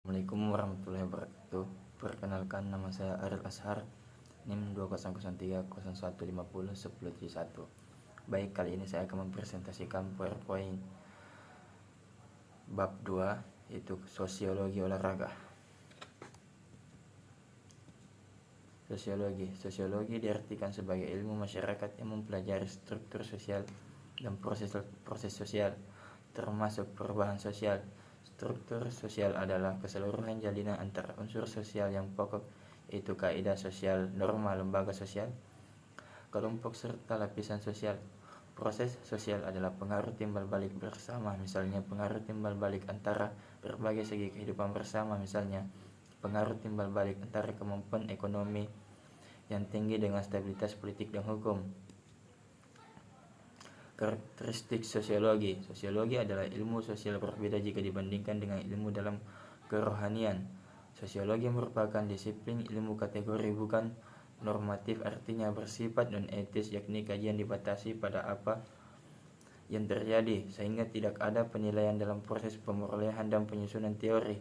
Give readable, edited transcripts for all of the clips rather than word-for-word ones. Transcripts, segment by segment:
Assalamualaikum warahmatullahi wabarakatuh. Perkenalkan, nama saya Ariel Ashar, NIM 200301501031. Baik, kali ini saya akan mempresentasikan PowerPoint bab 2, yaitu sosiologi olahraga. Sosiologi diartikan sebagai ilmu masyarakat yang mempelajari struktur sosial dan proses sosial, termasuk perubahan sosial. Struktur sosial adalah keseluruhan jalinan antara unsur sosial yang pokok, yaitu kaidah sosial, norma lembaga sosial, kelompok serta lapisan sosial. Proses sosial adalah pengaruh timbal balik bersama, misalnya pengaruh timbal balik antara berbagai segi kehidupan bersama, misalnya pengaruh timbal balik antara kemampuan ekonomi yang tinggi dengan stabilitas politik dan hukum. Karakteristik sosiologi. Sosiologi adalah ilmu sosial berbeda jika dibandingkan dengan ilmu dalam kerohanian. Sosiologi merupakan disiplin ilmu kategori bukan normatif, artinya bersifat non-etis, yakni kajian dibatasi pada apa yang terjadi, sehingga tidak ada penilaian dalam proses pemerolehan dan penyusunan teori.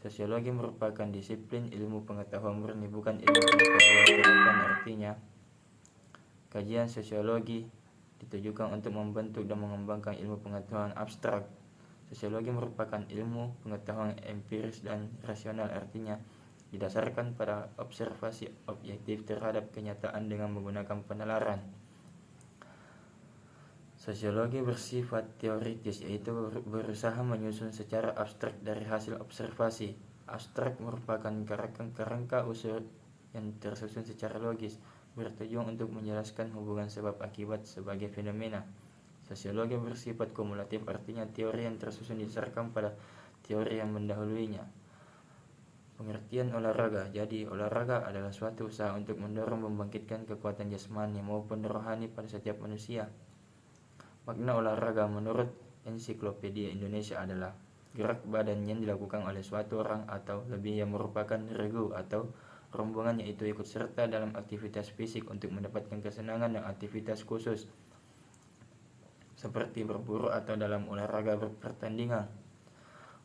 Sosiologi merupakan disiplin ilmu pengetahuan murni, bukan ilmu pengetahuan terapkan, artinya kajian sosiologi ditujukan untuk membentuk dan mengembangkan ilmu pengetahuan abstrak. Sosiologi merupakan ilmu pengetahuan empiris dan rasional, artinya didasarkan pada observasi objektif terhadap kenyataan dengan menggunakan penalaran. Sosiologi bersifat teoritis, yaitu berusaha menyusun secara abstrak dari hasil observasi. Abstrak merupakan kerangka usul yang tersusun secara logis, bertujuan untuk menjelaskan hubungan sebab akibat sebagai fenomena. Sosiologi bersifat kumulatif, artinya teori yang tersusun didasarkan pada teori yang mendahuluinya. Pengertian olahraga. Jadi, olahraga adalah suatu usaha untuk mendorong membangkitkan kekuatan jasmani maupun rohani pada setiap manusia. Makna olahraga menurut Ensiklopedia Indonesia adalah gerak badan yang dilakukan oleh suatu orang atau lebih yang merupakan regu atau rombongan, yaitu ikut serta dalam aktivitas fisik untuk mendapatkan kesenangan dan aktivitas khusus seperti berburu atau dalam olahraga pertandingan.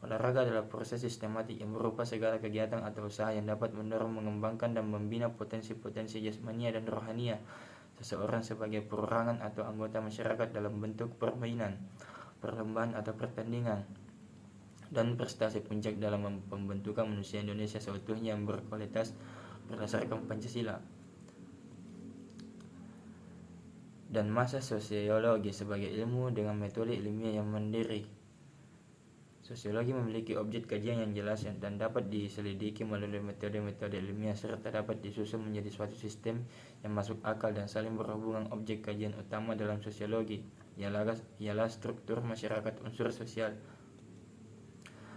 Olahraga adalah proses sistematik yang berupa segala kegiatan atau usaha yang dapat mendorong, mengembangkan, dan membina potensi-potensi jasmania dan rohania seseorang sebagai perorangan atau anggota masyarakat dalam bentuk permainan, perlombaan atau pertandingan, dan prestasi puncak dalam pembentukan manusia Indonesia seutuhnya yang berkualitas berdasarkan Pancasila. Dan masa sosiologi sebagai ilmu dengan metode ilmiah yang mandiri. Sosiologi memiliki objek kajian yang jelas dan dapat diselidiki melalui metode-metode ilmiah, serta dapat disusun menjadi suatu sistem yang masuk akal dan saling berhubungan. Objek kajian utama dalam sosiologi ialah struktur masyarakat unsur sosial.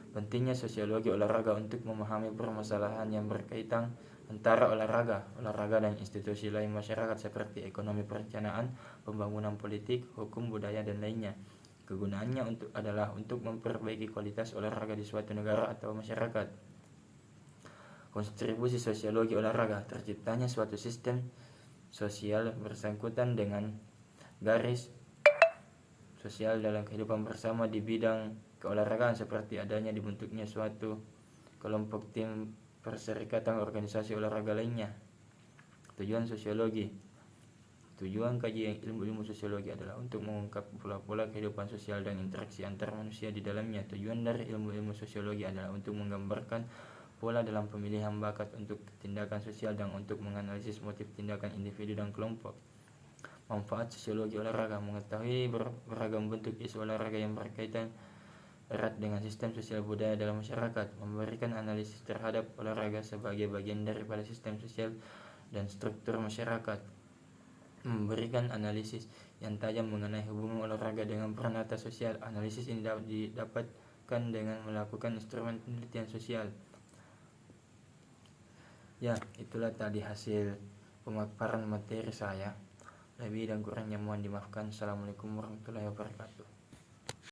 Pentingnya sosiologi olahraga untuk memahami permasalahan yang berkaitan antara olahraga dan institusi lain masyarakat seperti ekonomi, perencanaan, pembangunan politik, hukum, budaya, dan lainnya. Kegunaannya adalah untuk memperbaiki kualitas olahraga di suatu negara atau masyarakat. Kontribusi sosiologi olahraga. Terciptanya suatu sistem sosial bersangkutan dengan garis sosial dalam kehidupan bersama di bidang keolahragaan, seperti adanya dibentuknya suatu kelompok, tim, perserikatan, organisasi olahraga lainnya. Tujuan sosiologi. Tujuan kajian ilmu-ilmu sosiologi adalah untuk mengungkap pola-pola kehidupan sosial dan interaksi antar manusia di dalamnya. Tujuan dari ilmu-ilmu sosiologi adalah untuk menggambarkan pola dalam pemilihan bakat untuk tindakan sosial dan untuk menganalisis motif tindakan individu dan kelompok. Manfaat sosiologi olahraga. Mengetahui beragam bentuk isu olahraga yang berkaitan erat dengan sistem sosial budaya dalam masyarakat. Memberikan analisis terhadap olahraga sebagai bagian daripada sistem sosial dan struktur masyarakat. Memberikan analisis yang tajam mengenai hubungan olahraga dengan peranata sosial. Analisis ini didapatkan dengan melakukan instrumen penelitian sosial. Ya, itulah tadi hasil pemaparan materi saya. Lebih dan kurangnya mohon dimaafkan. Assalamualaikum warahmatullahi wabarakatuh.